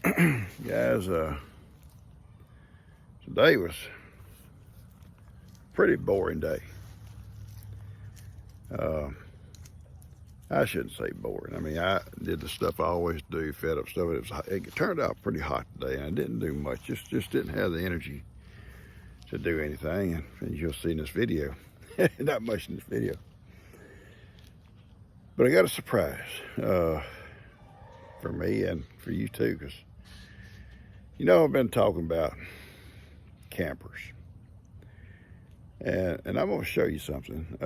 Guys, today was a pretty boring day. I shouldn't say boring. I mean, I did the stuff I always do, fed up stuff. It turned out pretty hot today, and I didn't do much. Just didn't have the energy to do anything. And as you'll see in this video, not much in this video. But I got a surprise for me and for you too, because you know I've been talking about campers, and I'm going to show you something.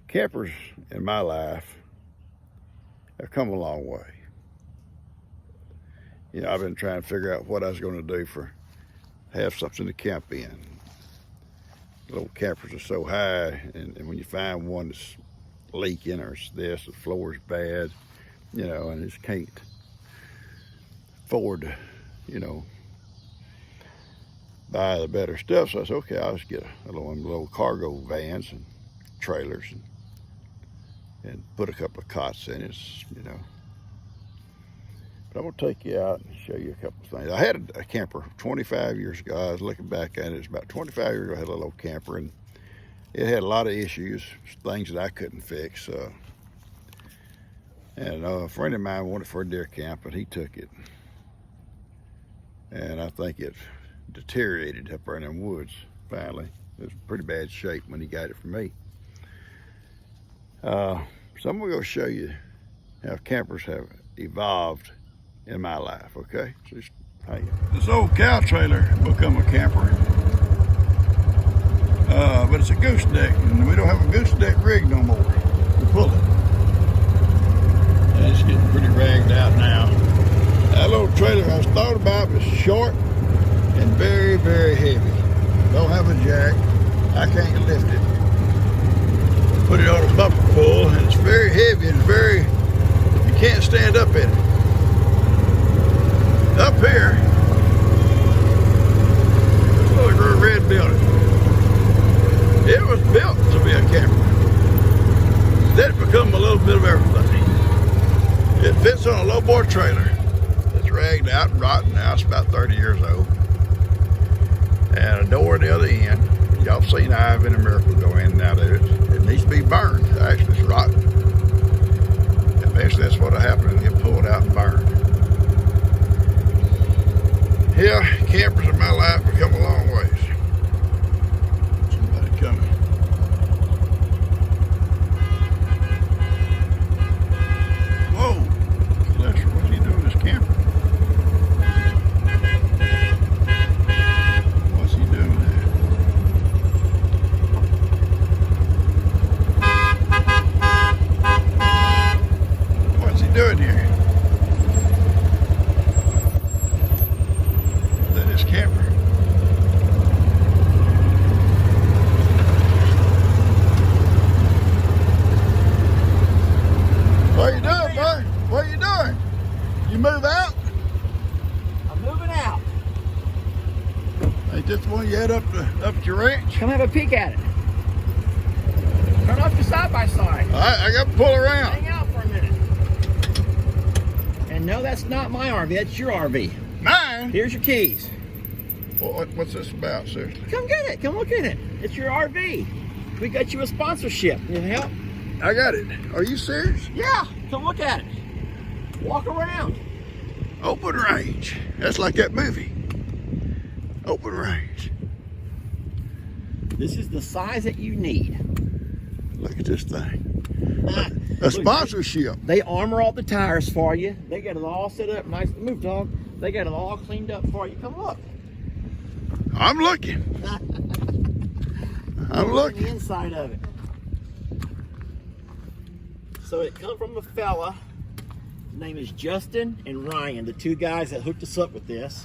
Campers in my life have come a long way. You know, I've been trying to figure out what I was going to do have something to camp in. Little campers are so high, and when you find one that's leaking or it's this, the floor is bad, you know, and just can't afford to, you know, buy the better stuff. So I said, okay, I'll just get a little cargo vans and trailers and put a couple of cots in it, you know. But I'm gonna take you out and show you a couple of things. I had a camper 25 years ago. I was looking back at it. It's about 25 years ago. I had a little camper, and it had a lot of issues, things that I couldn't fix. And a friend of mine wanted it for a deer camp, but he took it. And I think it deteriorated up there in them woods, finally. It was in pretty bad shape when he got it from me. So I'm gonna go show you how campers have evolved in my life, okay? So just hang on. This old cow trailer become a camper. But it's a gooseneck, and we don't have a gooseneck rig no more to pull it. And it's getting pretty ragged out now. That little trailer I was thought about was short and very, very heavy. Don't have a jack. I can't lift it. Put it on a bumper pull, and it's very heavy and you can't stand up in it. Up here, this little red building, it was built to be a camper. Then it become a little bit of everything. It fits on a low board trailer that's ragged out and rotten now. It's about 30 years old. And a door at the other end. Y'all seen I've been a miracle go in and out of it. It needs to be burned. Actually, it's rotten. Eventually, that's what'll happen. It'll get pulled out and burned. Yeah, campers in my life have come a long ways. Somebody coming. Whoa, Lester, what's he doing this camper? What's he doing there? What's he doing here? Camper. What are you doing, boy? What are you doing? You move out? I'm moving out. Ain't this the one you had up at your ranch? Come have a peek at it. Turn off your side-by-side. All right, I got to pull around. Hang out for a minute. And no, that's not my RV. That's your RV. Mine? Here's your keys. What's this about, seriously? Come get it. Come look at it. It's your RV. We got you a sponsorship. You need help? I got it. Are you serious? Yeah. Come look at it. Walk around. Open range. That's like that movie. Open range. This is the size that you need. Look at this thing. A sponsorship. They armor all the tires for you. They got it all set up nice. Move, dog. They got it all cleaned up for you. Come look. I'm looking. I'm looking. The inside of it. So it come from a fella. His name is Justin and Ryan, the two guys that hooked us up with this.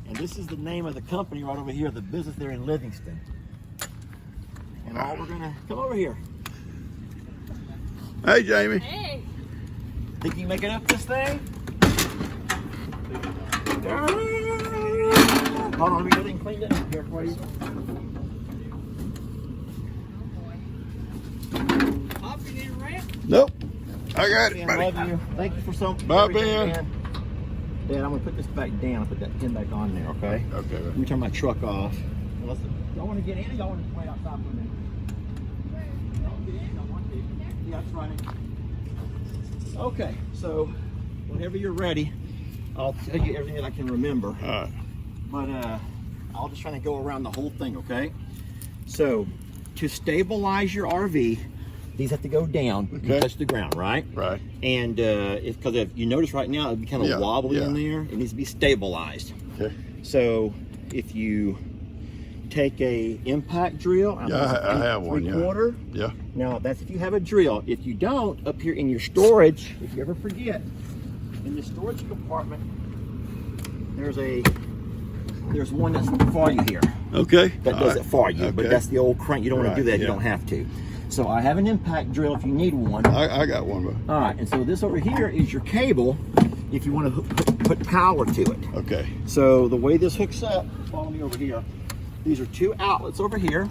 And this is the name of the company right over here, the business there in Livingston. And all we're gonna come over here. Hey, Jamie. Hey. Think you can make it up this thing? Hold on, let me get everything cleaned up here for you. Pop, you need a ramp? Nope. I got it, Ben, buddy. love you. Thank you for some. Bye, Ben. Dad, I'm gonna put this back down. I'll put that pin back on there, okay? Okay. Let me turn my truck off. Y'all want to get in or y'all want to wait outside for a minute? Y'all get in, y'all want to? Yeah, it's running. Okay, so whenever you're ready, I'll tell you everything that I can remember. All right. But I'll just try to go around the whole thing, okay? So, to stabilize your RV, these have to go down and touch the ground, right? Right. And because if you notice right now, it'd be kind of wobbly in there. It needs to be stabilized. Okay. So, if you take a impact drill, I have one. 3/4. Yeah. Now that's if you have a drill. If you don't, up here in your storage, if you ever forget, in the storage compartment, there's one that's for you here. Okay. That does it for you, but Okay. that's the old crank. You don't want to do that. Yeah. You don't have to. So I have an impact drill if you need one. I got one, but. All right, and so this over here is your cable if you want to put power to it. Okay. So the way this hooks up, follow me over here. These are 2 outlets over here.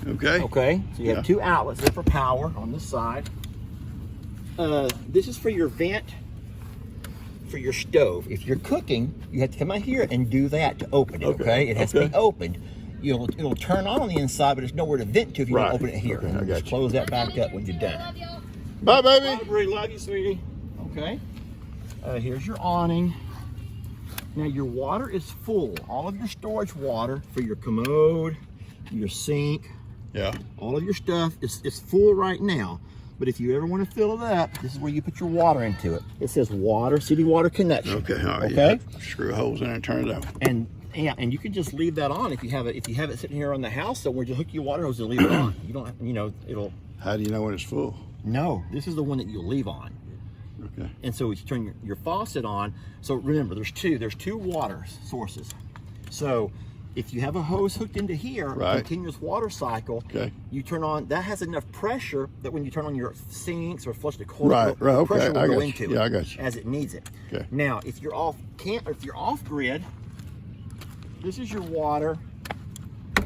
Okay. Okay, so you have 2 outlets there for power on this side. This is for your vent for your stove. If you're cooking, you have to come out here and do that to open it, okay? It has to be opened. It'll turn on the inside, but there's nowhere to vent to if you don't open it here. Okay, I got just you. close that back up when you're done. Bye, baby. Bye, Bree. Love you, sweetie. Okay. Here's your awning. Now your water is full. All of your storage water for your commode, your sink, all of your stuff is full right now. But if you ever want to fill it up, this is where you put your water into it. It says water, city water connection. Okay. All right. Okay. Yeah. Screw holes in it and turn it out. And you can just leave that on if you have it. If you have it sitting here on the house somewhere, just hook your water hose and leave it on. You don't, it'll. How do you know when it's full? No, this is the one that you'll leave on. Okay. And so you turn your faucet on. So remember, there's two water sources. So if you have a hose hooked into here, continuous water cycle, you turn on, that has enough pressure that when you turn on your sinks or flush the toilet, the pressure will go into it I got you. as it needs it. Okay. Now, if you're off grid, this is your water.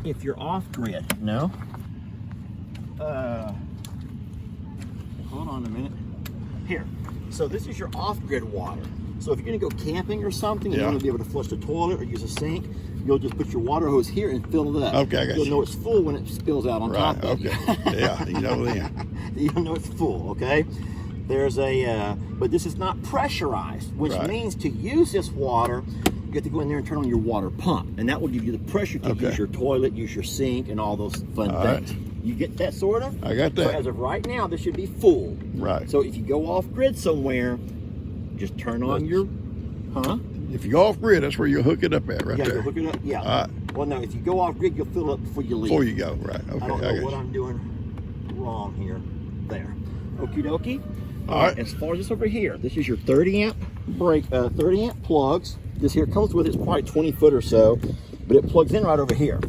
If you're off grid, hold on a minute. Here. So this is your off-grid water. So if you're going to go camping or something, and you want to be able to flush the toilet or use a sink, you'll just put your water hose here and fill it up. Okay, I got you. You'll know it's full when it spills out on top of you. Yeah, you know then. You'll know it's full, okay? There's but this is not pressurized, which means to use this water, you have to go in there and turn on your water pump, and that will give you the pressure to use your toilet, use your sink, and all those fun things. You get that sort of? I got that. So as of right now, this should be full. Right. So if you go off grid somewhere, just turn on your, If you go off grid, that's where you hook it up at, right there. Yeah, you hook it up. Yeah. All right. Well, no, if you go off grid, you'll fill it up before you leave. Before you go, right? Okay. I don't know what I'm doing wrong here. There. Okie dokie. All right. As far as this over here, this is your 30 amp 30 amp plugs. This here comes with it's probably 20 foot or so, but it plugs in right over here.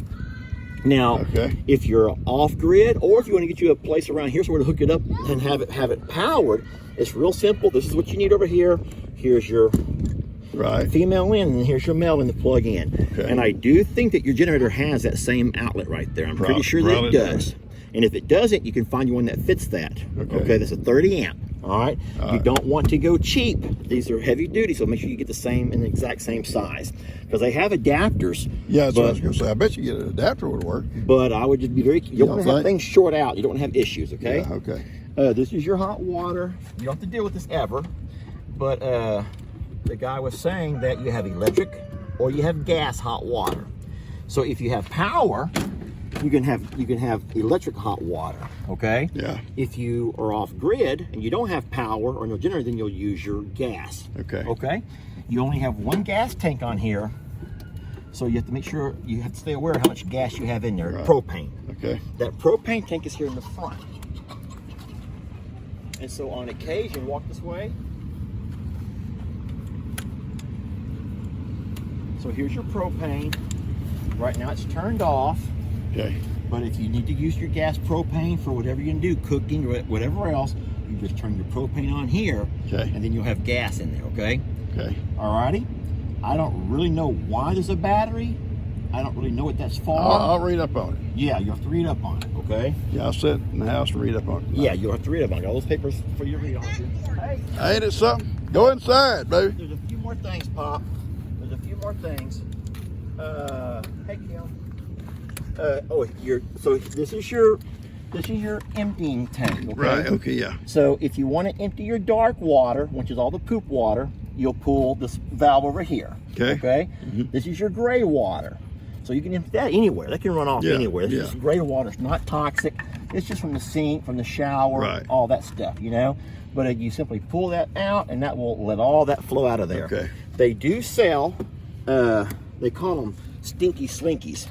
Now, if you're off grid, or if you want to get you a place around here somewhere to hook it up and have it powered, it's real simple. This is what you need over here. Here's your female in, and here's your male in to plug in. And I do think that your generator has that same outlet right there. I'm pretty sure that it does. And if it doesn't, you can find you one that fits that. Okay, that's a 30 amp. All right. You don't want to go cheap. These are heavy duty, so make sure you get the same in the exact same size, because they have adapters. Yeah, that's what I was gonna say. I bet you get an adapter would work. But I would just be very. You don't want to have things short out. You don't want to have issues. Okay. Yeah, okay. This is your hot water. You don't have to deal with this ever, but the guy was saying that you have electric or you have gas hot water. So if you have power, you can have electric hot water, okay? Yeah. If you are off grid and you don't have power or no generator, then you'll use your gas. Okay. Okay? You only have one gas tank on here, so you have to make sure, you have to stay aware of how much gas you have in there, propane. Okay. That propane tank is here in the front. And so on occasion, walk this way. So here's your propane. Right now it's turned off. Okay. But if you need to use your gas propane for whatever you can do, cooking or whatever else, you just turn your propane on here, and then you'll have gas in there, okay? Okay. Alrighty. I don't really know why there's a battery. I don't really know what that's for. I'll read up on it. Yeah, you have to read up on it, okay? Yeah, I'll sit in the house and read up on it. Yeah, you'll have to read up on it. All those papers for you to read on it. Hey, Ain't it something? Go inside, baby. there's a few more things, Pop. There's a few more things. Hey, Kim. So this is your emptying tank, okay? Right, okay, yeah. So if you want to empty your dark water, which is all the poop water, you'll pull this valve over here. Okay. This is your gray water. So you can empty that anywhere. That can run off anywhere. This is gray water. It's not toxic. It's just from the sink, from the shower, all that stuff, you know? But you simply pull that out, and that will let all that flow out of there. Okay. They do sell, they call them stinky slinkies,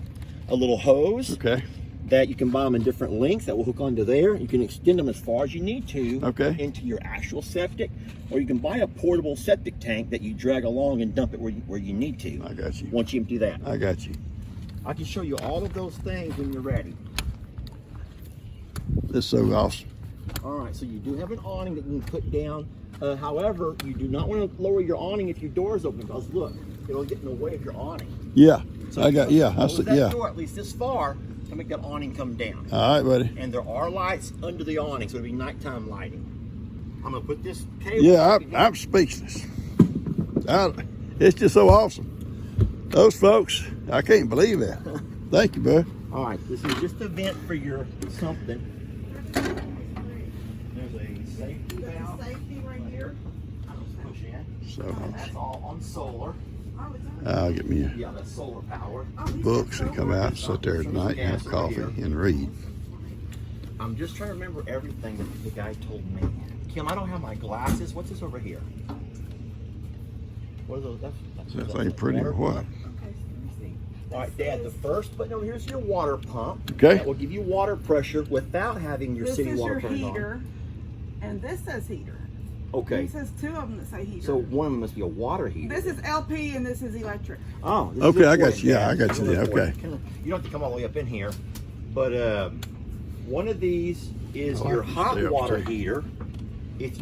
a little hose. Okay. That you can buy them in different lengths that will hook onto there. You can extend them as far as you need to into your actual septic, or you can buy a portable septic tank that you drag along and dump it where you need to. I got you. Once you empty that. I got you. I can show you all of those things when you're ready. This is so awesome. All right, so you do have an awning that you can put down. However, you do not want to lower your awning if your door is open, because look, it'll get in the way of your awning. Yeah, So I got, I see, see, yeah. Door at least this far to make that awning come down. All right, buddy. And there are lights under the awning, so it'll be nighttime lighting. I'm gonna put this cable. Yeah, I'm speechless. It's just so awesome. Those folks, I can't believe that. Thank you, bud. All right, this is just a vent for your something. There's a safety valve. Safety right here. Push in. So And that's all on solar. I'll get me Yeah, that's solar power. books and come out and sit there at night and have coffee and read. I'm just trying to remember everything that the guy told me. Kim, I don't have my glasses. What's this over here? What are those? Is that thing pretty or what? All right, Dad, the first button over here is your water pump. Okay. That will give you water pressure without having your city water turned on. This is your heater, and this says heater. Okay. This says two of them that say heater. So one of them must be a water heater. This is LP and this is electric. Oh, this Okay, is I got important, you. Yeah, Dad. I got This you is there. important. Okay. You don't have to come all the way up in here, but one of these is Oh, I your can hot stay water upstairs. heater. If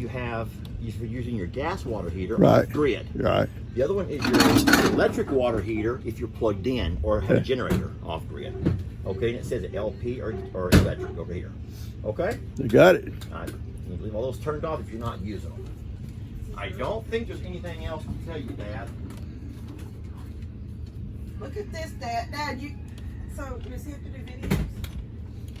you're using your gas water heater Right. off grid. Right. The other one is your electric water heater if you're plugged in or have a generator off grid. Okay, and it says LP or electric over here. Okay? You got it. All right. You leave all those turned off if you're not using them. I don't think there's anything else to tell you, Dad. Look at this, Dad. Dad, so does he have to do videos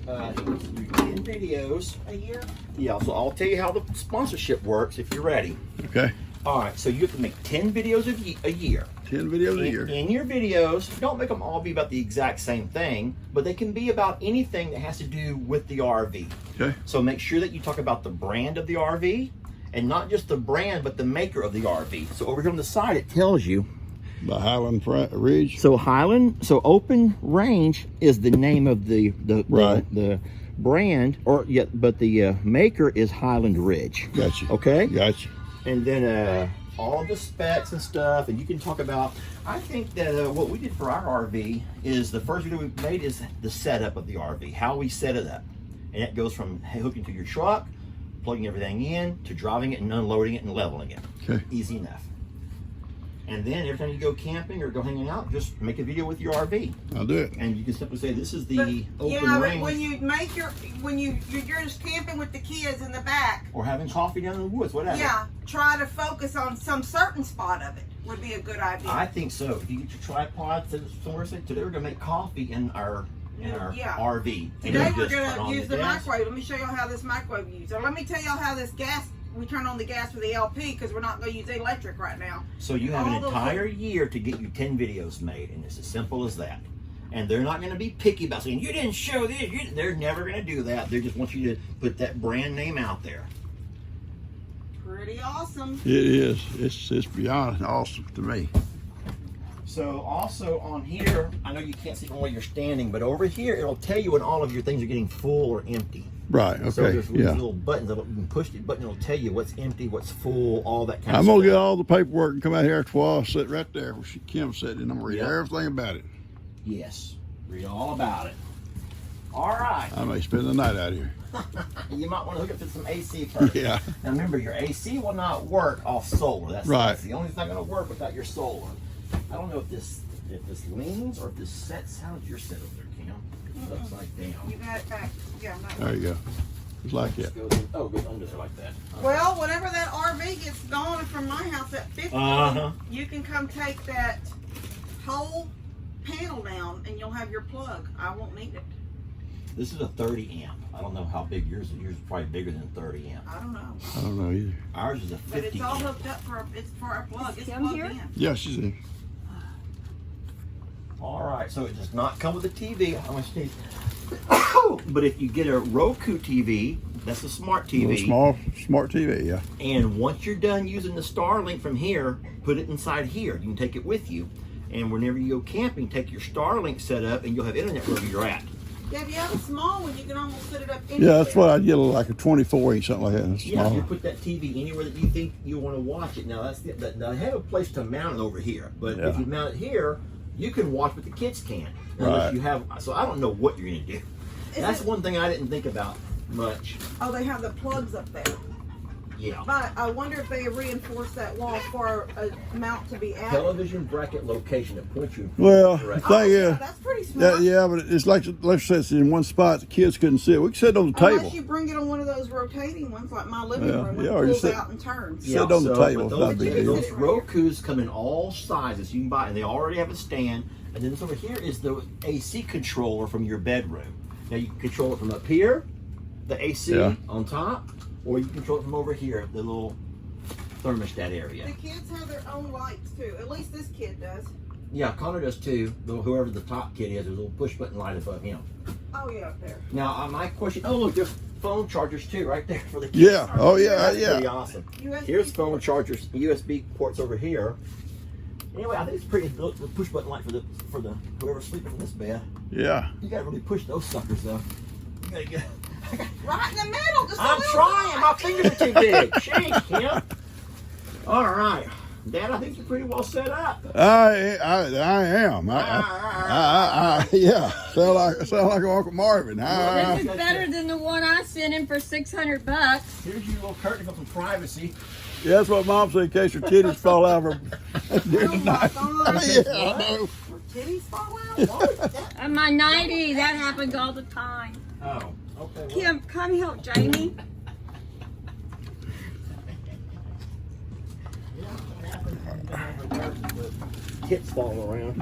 I think it's do 10 videos. a year? Yeah, so I'll tell you how the sponsorship works if you're ready. Okay. All right, so you have to make 10 videos a year. 10 videos a year. In your videos, don't make them all be about the exact same thing, but they can be about anything that has to do with the RV. Okay. So make sure that you talk about the brand of the RV, and not just the brand, but the maker of the RV. So over here on the side, it tells you. By Highland Ridge. So Open Range is the name of the brand, but the maker is Highland Ridge. Gotcha. Okay. Gotcha. And then all of the specs and stuff, and you can talk about. I think that what we did for our RV is the first video we made is the setup of the RV, how we set it up, and it goes from hooking to your truck, plugging everything in, to driving it and unloading it and leveling it. Okay. Easy enough. And then every time you go camping or go hanging out, just make a video with your RV. I'll do it. And you can simply say, this is the open Yeah, but range. when you make you're just camping with the kids in the back. Or having coffee down in the woods, whatever. Yeah, try to focus on some certain spot of it would be a good idea. I think so. If you get your tripod somewhere, say, today we're going to make coffee in our RV. And Today you we're just turn going on to use the gas. microwave. Let me show you how this microwave is used. So let me tell y'all how this gas, we turn on the gas for the LP because we're not going to use the electric right now. So you have All an those entire year to get you 10 videos made, and it's as simple as that. And they're not going to be picky about saying, you didn't show this. They're never going to do that. They just want you to put that brand name out there. Pretty awesome. It is. It's beyond awesome to me. So also on here, I know you can't see from where you're standing, but over here, it'll tell you when all of your things are getting full or empty. Right. So Okay. there's these Yeah. little buttons that you can push the button, it'll tell you what's empty, what's full, all that kind I'm of gonna stuff. get all the paperwork and come out here after a while, sit right there where Kim said, and I'm gonna read Yep. everything about it. Yes, read all about it. All right, I may spend the night out here. you might want to hook up to some AC first. Yeah. Now remember, your AC will not work off solar. That's Right. the only thing going to work without your solar. I don't know if this if this leans or if this sets. How's your set over there, Cam? It's upside down. You got it back. Yeah, not There you go. Just like that. Oh, it goes under there like that. Well, whenever that RV gets gone from my house at 50, you can come take that whole panel down and you'll have your plug. I won't need it. This is a 30 amp. I don't know how big yours is. Yours is probably bigger than 30 amp. I don't know. I don't know either. Ours is a 50 But it's all amp. hooked up for a plug. It's Kim plugged here? in. Yeah, she's in. All right, so it does not come with a TV. How much TV? But if you get a Roku TV, that's a smart TV. Little small, smart TV, yeah. And once you're done using the Starlink from here, put it inside here. You can take it with you. And whenever you go camping, take your Starlink set up and you'll have internet wherever you're at. Yeah, if you have a small one, you can almost set it up anywhere. Yeah, that's what I'd get, like a 24-inch, something like that. It's Yeah, small. you put that TV anywhere that you think you want to watch it. Now, now they have a place to mount it over here. But if you mount it here, you can watch what the kids can. Unless you have, so I don't know what you're going to do. That's one thing I didn't think about much. Oh, they have the plugs up there. Yeah. But I wonder if they reinforce that wall for a mount to be added. Television bracket location that points you. Well, the Correct. thing is, That's pretty smart. yeah, but it's like, let's say it's in one spot the kids couldn't sit. We could sit on the table. Unless you bring it on one of those rotating ones, like my living room, when or it you pulls sit- out and turns. sit on the table, but it's not a big deal. those Rokus come in all sizes. You can buy, and they already have a stand. And then this over here is the AC controller from your bedroom. Now you can control it from up here, the AC on top, or you can control it from over here, the little thermostat area. The kids have their own lights too. At least this kid does. Yeah, Connor does too. Whoever the top kid is, there's a little push button light above him. Oh yeah, up there. Now my question. Oh look, there's phone chargers too, right there for the kids. Yeah. Oh, yeah, That's pretty yeah. awesome. USB Here's phone ports. chargers, USB ports over here. Anyway, I think it's pretty. The push button light for the whoever's sleeping in this bed. Yeah. You gotta really push those suckers though. You gotta get. Right in the middle. Just a I'm little trying. bit. My fingers are too big. Jeez, Kim. All right, Dad. I think you're pretty well set up. I am. Yeah. Sound like Uncle Marvin. This is better than the one I sent him for $600. Here's your little curtain for some privacy. Yeah, that's what Mom said in case your titties fall out of her. Oh my God. Yeah, I know. Her titties fall out? On my 90, that happens all the time. Oh, okay. Well, Kim, come help Jamie. Tits falling around.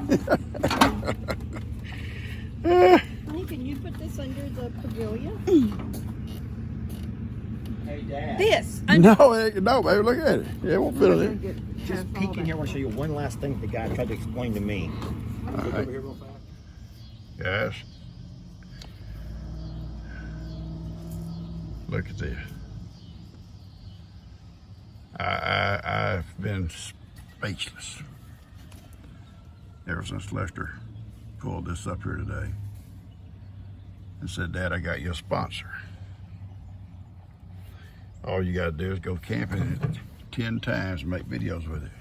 Honey, can you put this under the pavilion? Hey, Dad. This. No, no, baby, look at it. It won't fit in there. Just peek in here. I want to show you one last thing the guy tried to explain to me. Look right. over here real fast. Yes. Look at this. I've been speechless ever since Lester pulled this up here today and said, Dad, I got you a sponsor. All you gotta do is go camping 10 times and make videos with it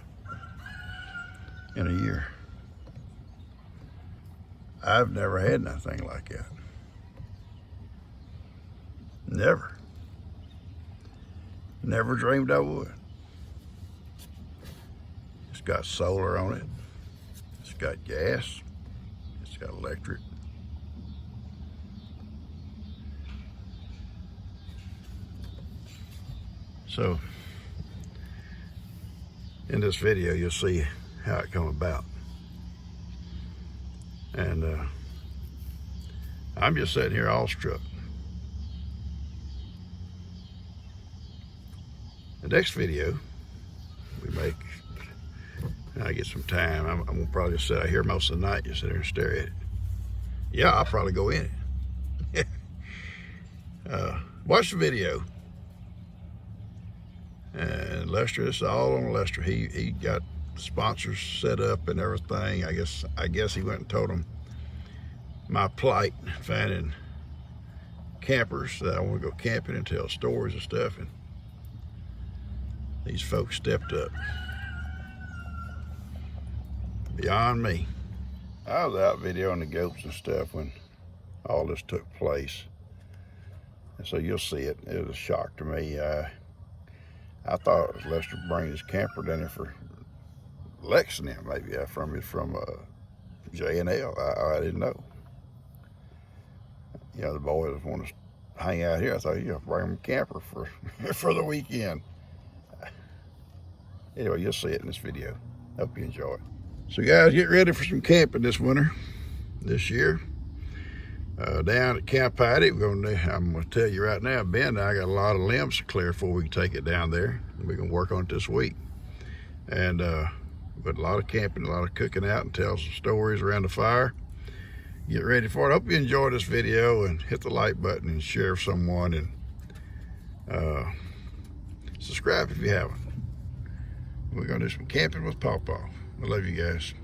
in a year. I've never had nothing like that. Never. Never dreamed I would. It's got solar on it. It's got gas. It's got electric. So, in this video, you'll see how it come about. And I'm just sitting here awestruck. The next video we make, and I get some time, I'm gonna probably just sit out here most of the night, just sit there and stare at it. Yeah, I'll probably go in it. Watch the video. And Lester, it's all on Lester. He got sponsors set up and everything. I guess he went and told them my plight, finding campers that I want to go camping and tell stories and stuff, and these folks stepped up. Beyond me. I was out videoing the goats and stuff when all this took place. And so you'll see it. It was a shock to me. I thought it was Lester bringing his camper down there for Lexington, maybe from J&L. I didn't know. You know, the boys want to hang out here. I thought, you know, bring them a camper for for the weekend. Anyway, you'll see it in this video. Hope you enjoy it. So guys, get ready for some camping this winter, this year. Down at Camp Patty, I'm gonna tell you right now, Ben and I got a lot of limbs to clear before we can take it down there. We're gonna work on it this week. And but a lot of camping, a lot of cooking out, and tell some stories around the fire. Get ready for it. Hope you enjoy this video, and hit the like button and share with someone, and subscribe if you haven't. We're gonna do some camping with Pawpaw. I love you guys.